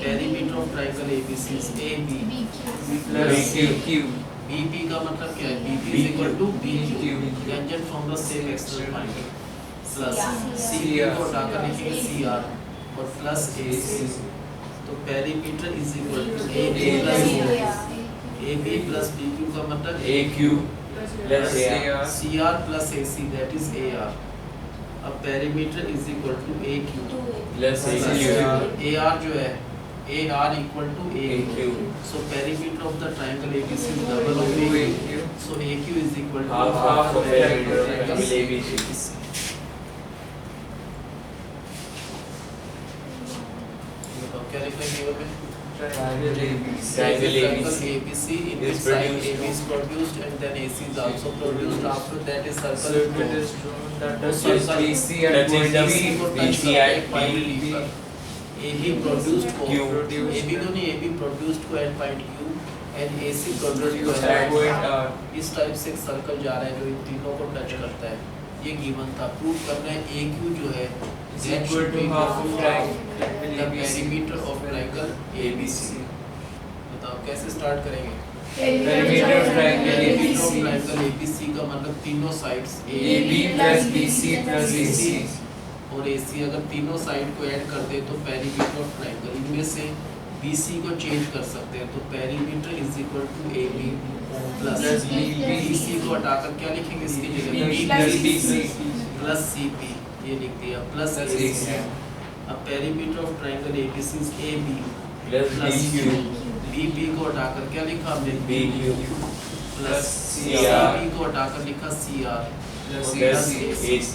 perimeter of triangle ABC is AB plus BP का मतलब क्या है, BP is equal to BQ, tangent from the same external point, plus CP को हटाकर लिखेंगे CR और प्लस AC, तो perimeter is equal to AB plus BQ का मतलब AQ plus AR. CR plus AC that is AR। अब perimeter is equal to AQ plus AQ. AR जो है AR equal to AQ, so perimeter of the triangle ABC is double of AQ, so AQ is equal to Half of perimeter of triangle ABC. बताओ क्या लिखना है table में, Triangle triangle ABC ABC in is which side produced. AB is produced and then AC is also produced, after that is circle is drawn, touches BC at point B, BC at point P. P पर, AB produced को Q. AB को नहीं, AB produced को at point Q and AC produced को At at point R. इस type से एक circle जा रहा है जो इन तीनों को टच करता है, ये गिवन था। प्रूव करना है AQ जो है is equal to half of triangle the ABC. perimeter of triangle ABC। बताओ कैसे स्टार्ट करेंगे, Perimeter of triangle Perimeter of ABC. triangle ABC का मतलब तीनों sides AB plus BC plus AC. और AC अगर तीनों साइड को ऐड कर दे तो पेरीमीटर ऑफ ट्रायंगल, इनमें से BC को चेंज कर सकते हैं, तो perimeter is equal to AB plus BC को हटाकर क्या लिखेंगे इसकी जगह, प्लस CP, ये लिख दिया प्लस AC। अब perimeter of triangle ABC is AB plus BQ BB को हटाकर क्या लिखा हमने, BQ प्लस CR CP को हटाकर लिखा CR plus plus AC.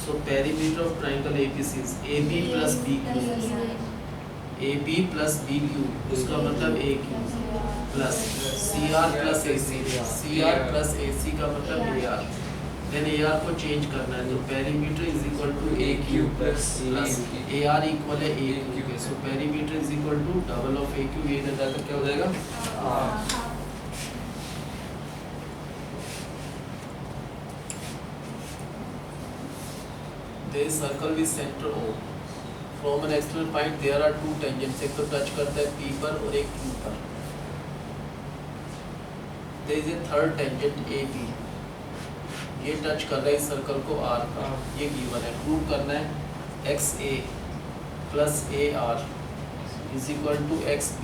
So perimeter of triangle ABC is AB plus BQ, AB plus BQ उसका मतलब AQ plus CR plus AC, CR plus AC का मतलब AR, then AR को change करना है, तो perimeter is equal to AQ plus AR equal है AQ के, so perimeter is equal to double of AQ, ये इधर जाकर क्या हो जाएगा, there is circle with center O. From an external point there are two tangents, एक तो टच करता है P पर और एक Q पर। There is a third tangent AB, ये टच कर रहा है इस सर्कल को R पर, ये गिवन है। प्रूव करना है XA plus AR is equal to XB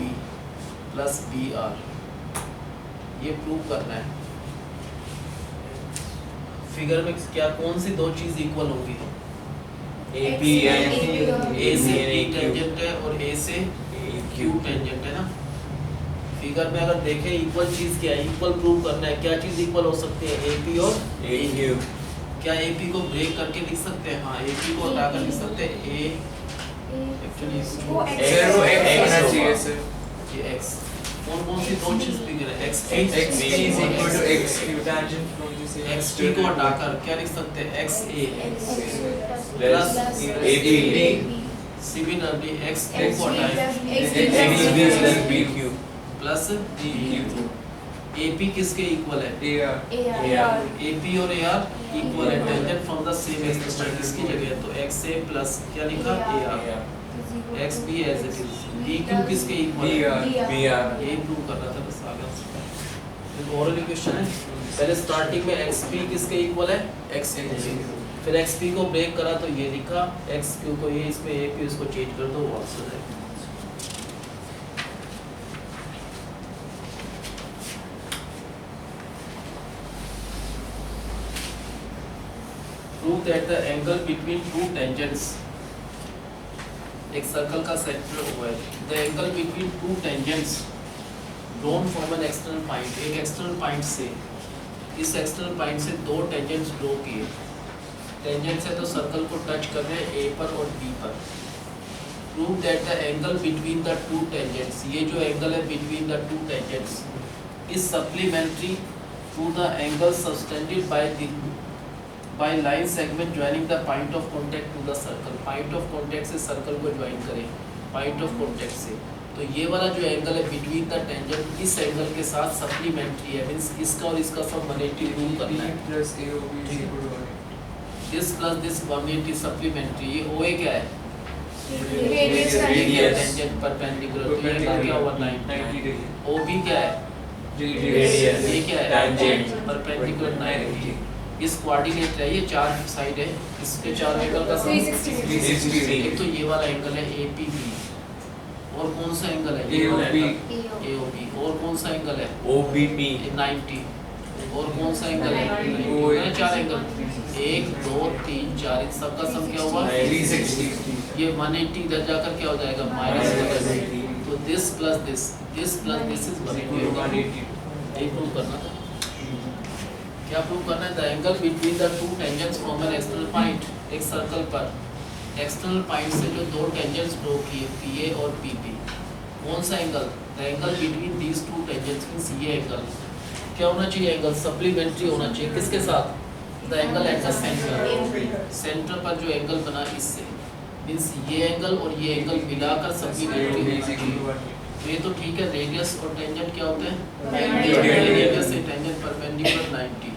plus BR, ये प्रूव करना है। फिगर में क्या कौन सी दो चीज इक्वल होगी, AP and A से P AQ. टेंजेंट है और A से Q टेंजेंट है ना। फिगर में अगर देखें इक्वल चीज क्या है, इक्वल प्रूव करना है, क्या चीज इक्वल हो सकती है, AP और AQ. क्या AP को ब्रेक करके लिख सकते हैं, हाँ AP को हटाकर लिख सकते हैं A, एक्चुअली X होना चाहिए sir. ये X, कौन सी दो चीज फिगर है, XP is equal to XQ tangent from the same XP को हटाकर क्या लिख सकते हैं, XA plus AB similarly XQ को हटाएं XB plus BQ. Plus BQ, AP किसके इक्वल है? AR AP और AR इक्वल है, tangent from the same axis point इसकी जगह तो XA प्लस क्या लिखा AR, XB as it is, DQ किसके इक्वल है? BR ये प्रूव कर रहा था बस आगे। एक ओरल इक्वेशन है, पहले स्टार्टिंग में XP किसके इक्वल है? XA, फिर XP को ब्रेक करा तो ये लिखा, XQ को ये इसमें AP इसको चेंज कर दो, वो आंसर है। Prove that the angle between two tangents, एक सर्कल का सेंटर हुआ है, the angle between two tangents drawn from an external point, एक external point से, इस external point से दो tangents ड्रॉ किए, tangents है तो सर्कल को टच कर रहे हैं A पर और B पर। Prove that the angle between the two tangents, ये जो angle है between the two tangents is supplementary to the angle subtended by line segment joining the point of contact to the circle, point of contact से circle को join करें, point of contact से, तो ये वाला जो एंगल है between the tangent इस एंगल के साथ सप्लीमेंट्री है, मींस इसका और इसका सब 180 प्रूव करना है, plus AOB is equal to 180. this plus this 180 supplementary, ये OA क्या है? Radius टेंजेंट परपेंडिकुलर, तो ये एंगल क्या हुआ 90 डिग्री। OB क्या है? Radius, ये क्या है? tangent perpendicular 90। इस कोऑर्डिनेट है, ये चार साइड है, इसके चारों एंगल का सम 360 एक तो ये वाला एंगल है APB, और कौन सा एंगल है? AOB, और कौन सा एंगल है? OBP 90, और कौन सा एंगल है? ये चार एंगल, 1 2 3 4, इन सबका सम क्या हुआ? 360. ये 180 इधर जाकर क्या हो जाएगा? -180, तो दिस प्लस दिस इज 180। ये प्रूव करना था, क्या प्रूव करना है? The angle between the two tangents from an external point, एक सर्कल पर एक्सटर्नल पॉइंट से जो दो टेंजेंट्स ड्रॉ किए PA और PP, कौन सा angle? The angle between these two tangents means ये एंगल क्या होना चाहिए? एंगल सप्लीमेंट्री होना चाहिए, किसके साथ? The angle at the centre, centre पर जो एंगल बना इससे, मींस ये एंगल और ये एंगल मिलाकर सप्लीमेंट्री होना चाहिए। तो ये तो ठीक है, रेडियस और टेंजेंट क्या होते हैं? रेडियस से टेंजेंट परपेंडिकुलर 90,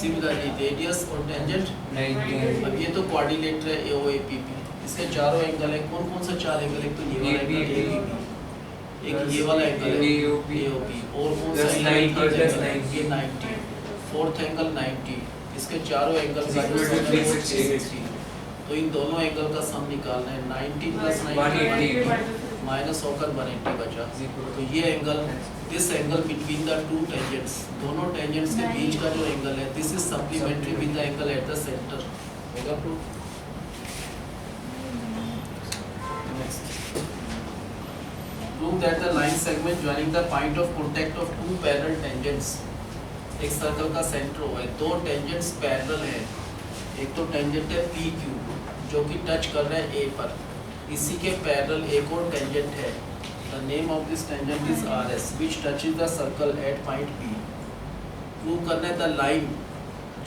सिमिलरली रेडियस और टेंजेंट 90। अब ये तो क्वाड्रिलेटरल है AOAPP, इसके चारों एंगल है, कौन कौन सा चार एंगल? एक तो ये वाला एंगल APP, एक ये वाला एंगल है AOP, और कौन सा एंगल? ये 90, फोर्थ एंगल 90, इसके चारों एंगल का जो सम है 360, तो इन दोनों एंगल का सम निकालना है, 90 प्लस 90 माइनस होकर 180 बचा, तो ये angle, this angle between the two tangents, दोनों टेंजेंट्स के बीच का जो एंगल है, this is supplementary with the angle at the centre, होगा proof? Prove that the line segment joining the point of contact of two parallel tangents, एक circle का centre हुआ है, दो टेंजेंट्स पैरेलल है, एक तो टेंजेंट है PQ जो कि टच कर रहा है A पर, इसी के पैरेलल एक और टेंजेंट है, the name of this tangent is RS which touches the circle at point P. Prove करना है the line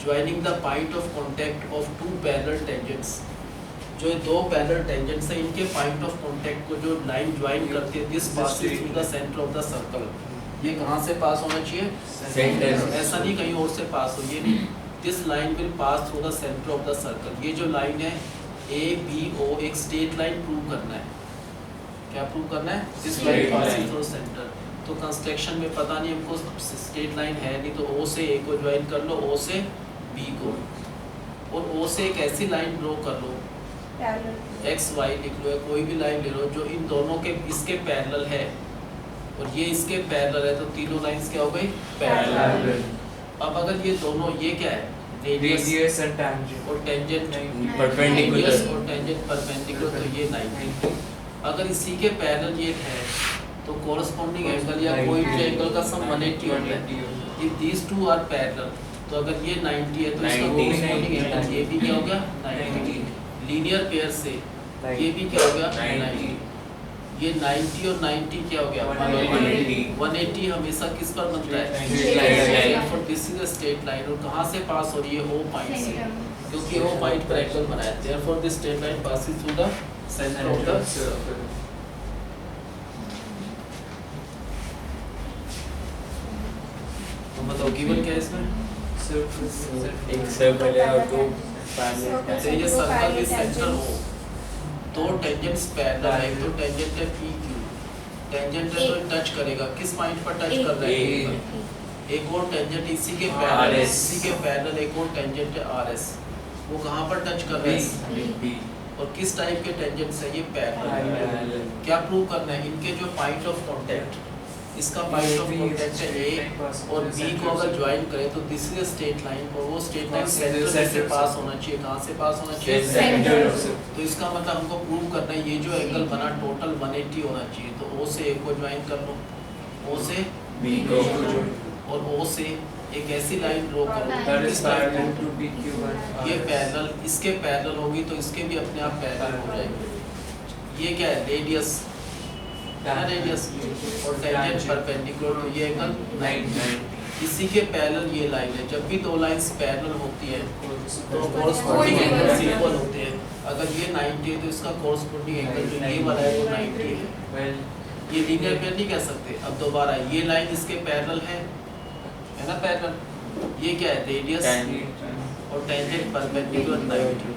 joining the point of contact of two parallel tangents, जो दो पैरेलल टेंजेंट्स हैं इनके पॉइंट ऑफ कांटेक्ट को जो line join करती है, this passes through the centre of the circle, ये कहाँ से पास होना चाहिए? सेंटर, ऐसा नहीं कहीं और से पास हो, ये नहीं, this line will pass through the centre of the circle. ये जो लाइन है ABO एक स्ट्रेट लाइन प्रूव करना है, क्या प्रूव करना है? This line passing through centre, तो कंस्ट्रक्शन में पता नहीं हमको स्ट्रेट लाइन है नहीं, तो O से A को ज्वाइन कर लो, O से B को, और O से एक ऐसी लाइन ड्रॉ कर लो, XY लिख लो, कोई भी लाइन ले लो जो इन दोनों के इसके पैरेलल है, और ये इसके पैरेलल है, तो तीनों लाइंस क्या हो गई? पैरेलल। अब अगर ये दोनों, ये क्या है? Radius and tangent. और टेंजेंट परपेंडिकुलर, और टेंजेंट परपेंडिकुलर, तो ये 90। अगर इसी के पैरेलल ये है तो कोरस्पॉन्डिंग एंगल या कोई भी एंगल का सम 180 होता है, if these two are parallel, तो अगर ये 90 है तो इसका 90, कोरस्पॉन्डिंग एंगल ये भी क्या हो गया? 90। लीनियर पेयर से ये भी क्या हो गया? 90। ये 90 और 90 क्या हो गया? 180। 180 हमेशा किस पर बनता है? Straight line। और this is a straight line, और कहाँ से पास हो रही है? O पॉइंट से, क्योंकि O पॉइंट पर एंगल बनाया है, therefore this straight line passes through the centre of the circle. बताओ गिवन क्या है इसमें? एक सर्कल है और दो पैरेलल तो ये सर्कल में सेंटर हो, दो टेंजेंट्स पैरेलल है, एक तो टेंजेंट है PQ, टेंजेंट है तो टच करेगा, किस पॉइंट पर टच कर रहा है? एक और टेंजेंट इसी के पैरेलल, इसी के पैरेलल एक और टेंजेंट है RS, वो कहाँ पर टच कर रहा है? और किस टाइप के टेंजेंट्स है ये? पैरेलल। क्या प्रूव करना है? इनके जो पॉइंट ऑफ कांटेक्ट, इसका पॉइंट ऑफ कांटेक्ट है A और B को अगर ज्वाइन करें तो दिस इज स्ट्रेट लाइन, और वो स्ट्रेट लाइन सेंटर से पास होना चाहिए। कहाँ से पास होना चाहिए? सेंटर। तो इसका मतलब हमको प्रूव करना है ये जो एंगल बना टोटल 180 होना चाहिए। तो O से A को ज्वाइन कर लो, O से B को, और O से एक ऐसी लाइन ड्रॉ करो किस टाइप की? ये पैरेलल, इसके पैरेलल होगी तो इसके भी अपने आप पैरेलल हो जाएंगे। ये क्या है? रेडियस है ना, रेडियस और टेंजेंट परपेंडिकुलर, तो ये एंगल 90। इसी के पैरेलल ये लाइन है। जब भी दो लाइंस पैरेलल होती है तो कॉरस्पॉन्डिंग एंगल्स इक्वल होते हैं। अगर ये 90 है तो इसका कॉरस्पॉन्डिंग एंगल जो ये वाला है वो 90 है। ये लीनियर पेयर नहीं कह सकते। अब दोबारा ये लाइन इसके पैरेलल है ना, पैरेलल। ये क्या है? रेडियस और टेंजेंट परपेंडिकुलर 90।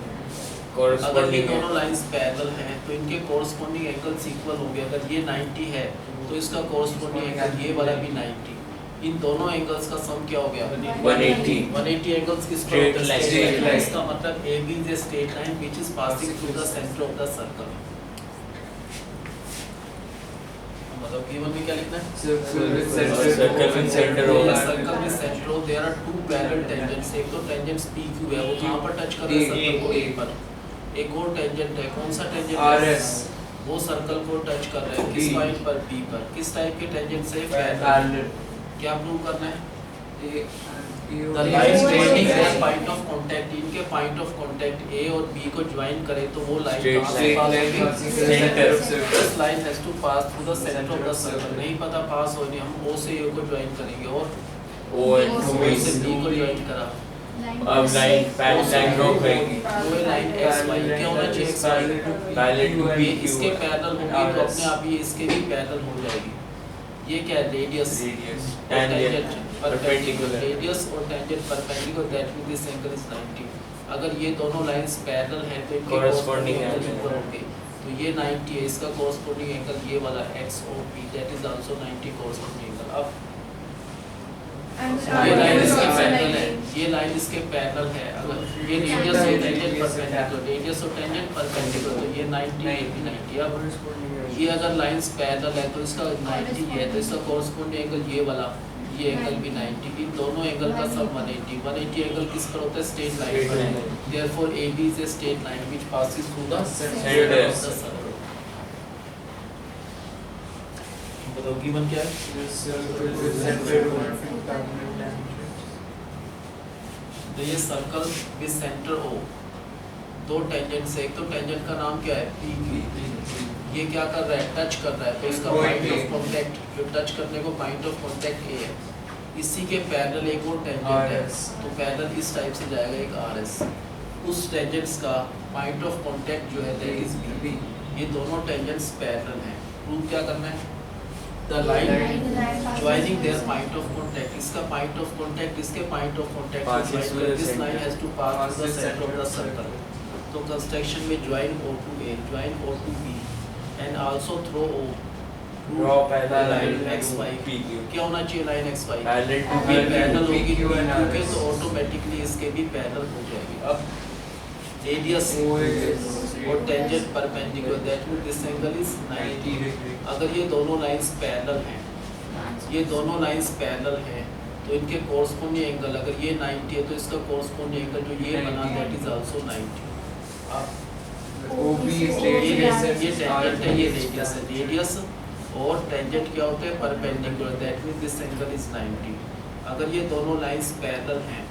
अगर ये दोनों लाइंस पैरेलल हैं तो इनके कॉरस्पॉन्डिंग एंगल्स इक्वल होंगे। अगर ये 90 है तो इसका कॉरस्पॉन्डिंग एंगल ये वाला भी 90। इन दोनों एंगल्स का सम क्या हो गया? 180 एंगल्स की स्ट्रेट लाइन। इसका मतलब AB is a straight line which is passing through the centre of the circle. मतलब गिवन में क्या लिखना है? सर्कल में सेंटर होगा। सर्कल में सेंटर हो, there are two parallel tangents. एक तो टेंजेंट्स PQ है, वो कहां पर टच कर रहा है? सर्कल को A पर। एक और टेंजेंट है, कौन सा टेंजेंट? RS, वो सर्कल को टच कर रहा है किस पॉइंट पर? B पर। किस टाइप के टेंजेंट से? पैरेलल। क्या प्रूव करना है? The lines joining their point of contact, इनके point of contact A और B को ज्वाइन करें तो वो लाइन कहाँ से पास होगी? Centre. This line has to pass through the center of the circle। नहीं पता पास होनी, हम O से A को ज्वाइन करेंगे और O से B को ज्वाइन करा। अब लाइन पैरेलल ड्रॉ करेंगे। वो लाइन XY क्या होना चाहिए? XY पैरेलल टू ये PQ इसके पैरेलल होगी तो अपने आप ये इसके भी पैरेलल हो जाएगी। ये क्या है? Radius, tangent perpendicular. रेडियस और tangent perpendicular, that means this angle is 90। अगर ये दोनों लाइंस पैरेलल हैं तो इनके Corresponding एंगल angle इक्वल होंगे। तो ये 90 है, इसका कॉरस्पॉन्डिंग एंगल ये वाला XOP, that is also 90 corresponding angle. अब ये लाइन इसके पैरेलल है, ये लाइन इसके पैरेलल है। अगर ये रेडियस और टेंजेंट परपेंडिकुलर, रेडियस और टेंजेंट परपेंडिकुलर, तो ये 90 ये भी 90। अब ये अगर लाइंस पैरेलल है तो इसका 90 है तो इसका कॉरस्पॉन्डिंग एंगल ये वाला, ये एंगल भी 90। इन दोनों एंगल का सम 180। 180 एंगल किस पर होता है? स्ट्रेट लाइन पर। Therefore AB is a straight line which passes through the centre of the circle. बताओ गिवन क्या है? तो ये सर्कल विद सेंटर O, दो टेंजेंट से, एक तो टेंजेंट का नाम क्या है? PQ। ये क्या कर रहा है? टच कर रहा है, तो इसका पॉइंट ऑफ कांटेक्ट, जो टच करने को पॉइंट ऑफ कांटेक्ट A है। इसी के पैरेलल एक और टेंजेंट है, तो पैरेलल इस टाइप से जाएगा एक RS। उस टेंजेंट्स का पॉइंट ऑफ कांटेक्ट जो है दैट इज B। ये दोनों टेंजेंट्स पैरेलल हैं। प्रूव क्या करना है? The line joining their point of contact, इसका point of contact इसके point of contact से join कर, this line has to pass through the center of the circle। तो कंस्ट्रक्शन में join O to A, join O to B and also throw O, Draw parallel line line XY। PQ। क्या होना चाहिए line XY? Parallel to ये parallel होगी PQ and PQ के, RS। तो automatically इसके भी पैरेलल हो जाएगी। अब रेडियस और tangent perpendicular, that means this angle is 90। अगर ये दोनों लाइंस पैरेलल हैं, ये दोनों लाइंस पैरेलल हैं तो इनके कॉरस्पॉन्डिंग एंगल, अगर ये 90 है तो इसका कॉरस्पॉन्डिंग एंगल जो ये बना दैट इज आल्सो 90। अब ये टेंजेंट है, ये रेडियस है। रेडियस और टेंजेंट क्या होते हैं? Perpendicular, that means this angle is 90। अगर ये दोनों लाइंस पैरेलल हैं,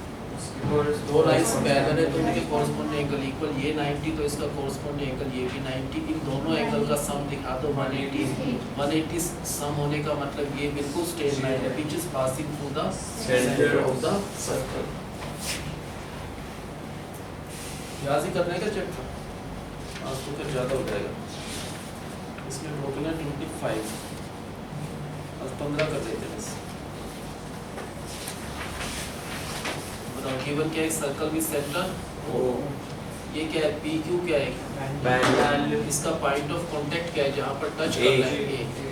दो लाइंस पैरेलल है तो इनके कॉरस्पॉन्डिंग एंगल इक्वल, ये 90 तो इसका कॉरस्पॉन्डिंग एंगल ये भी 90। इन दोनों एंगल का सम दिखा दो 180। 180 सम होने का मतलब ये बिल्कुल स्ट्रेट लाइन है which is passing through the centre of the circle. याद ही करने का चैप्टर आज तो फिर ज़्यादा हो जाएगा। इसमें टोटल है 25, आज 15 कर देते हैं बस। गिवन क्या है सर्कल विद सेंटर ओ ये क्या है पी क्यू क्या है पैरेलल इसका पॉइंट ऑफ कांटेक्ट क्या है जहाँ पर टच A. कर रहा है A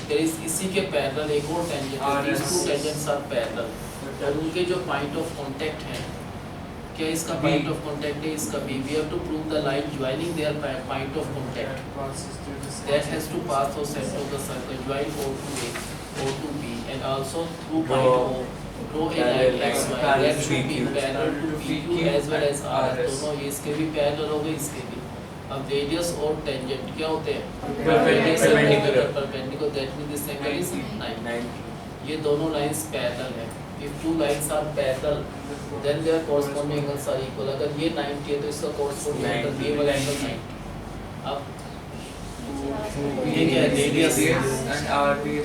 there is इसी के पैरेलल एक और टेंजेंट है these two tangents are parallel और उनके जो पॉइंट ऑफ कांटेक्ट है क्या इसका B. पॉइंट ऑफ कांटेक्ट है इसका B we have to prove the line joining their point of contact that has to pass through center of the circle join O to A O to B and also through point O draw a line XY that should be parallel to PQ as well as R दोनों ये इसके भी parallel हो गए इसके भी अब radius और टेंजेंट क्या होते हैं perpendicular that means this angle is 90 ये दोनों लाइंस पैरेलल है if two lines are parallel then their corresponding angles are equal अगर ये 90 है तो इसका corresponding angle ये वाला एंगल 90 अब ये क्या है radius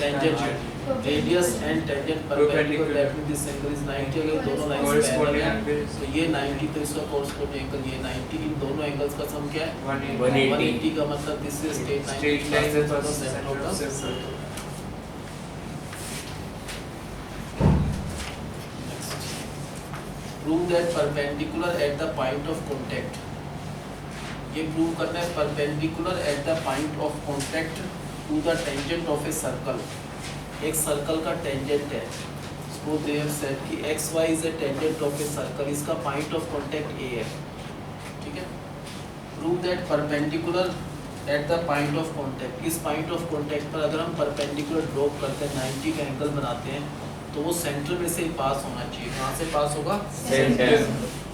tangent radius and tangent perpendicular that means this angle is 90 अगर दोनों लाइंस पैरेलल हैं तो ये 90 तो इसका corresponding एंगल ये 90 इन दोनों एंगल्स का सम क्या है 180 का मतलब this is straight 90 plus the center of the circle prove that perpendicular at the point of contact ये प्रूव करना है perpendicular at the point of contact to the tangent of a circle एक circle का tangent है suppose they have said कि xy is a tangent of a circle इसका point of contact A है ठीक है prove that perpendicular at the point of contact इस point of contact पर अगर हम perpendicular ड्रॉप करते हैं 90 का एंगल बनाते हैं तो वो सेंटर में से ही पास होना चाहिए कहाँ से पास होगा सेंटर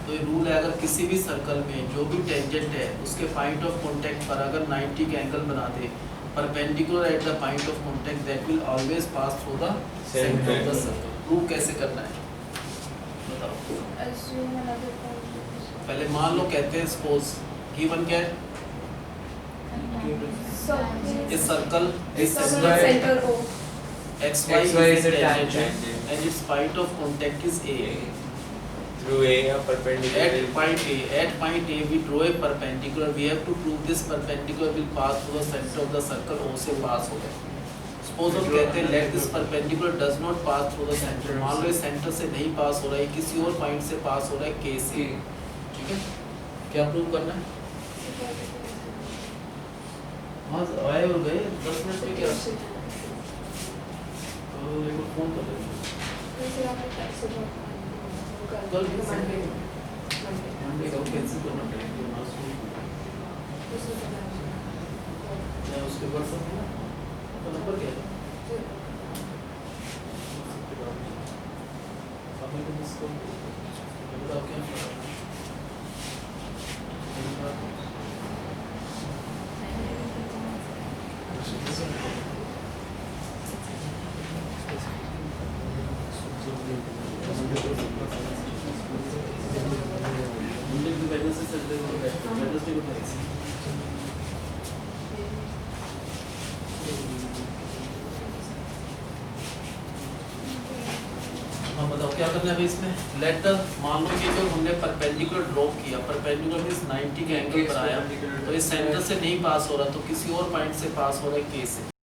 तो ये रूल है अगर किसी भी सर्कल में जो भी टेंजेंट है उसके पॉइंट ऑफ कांटेक्ट पर अगर 90 का एंगल बना दे perpendicular at the point of contact that will always pass through the centre of the circle prove कैसे करना है बताओ assume another point पहले मान लो कहते हैं सपोज गिवन क्या है so इस सर्कल इस center O xy is a tangent and its point of contact is A through A or perpendicular at point A we draw a perpendicular we have to prove this perpendicular will pass through the center of the circle O से पास हो गया suppose हम कहते हैं let this perpendicular does not pass through the center मान लो इस centre से नहीं पास हो रहा है किसी और पॉइंट से पास हो रहा है K से ठीक है क्या प्रूव करना है हाँ आए और गए 10 मिनट में क्या एक फोन कर लेंगे कल मंडे का कैंसिल करना पड़ेगा या उसके व्हाट्सएप में तो नंबर क्या है आपने को मिस कॉल बताओ क्या हाँ बताओ क्या करना है इसमें लेट द मान लो कि जो हमने परपेंडिकुलर ड्रॉप किया परपेंडिकुलर मींस 90 का एंगल बनाया तो इस सेंटर से नहीं पास हो रहा तो किसी और पॉइंट से पास हो रहा है K से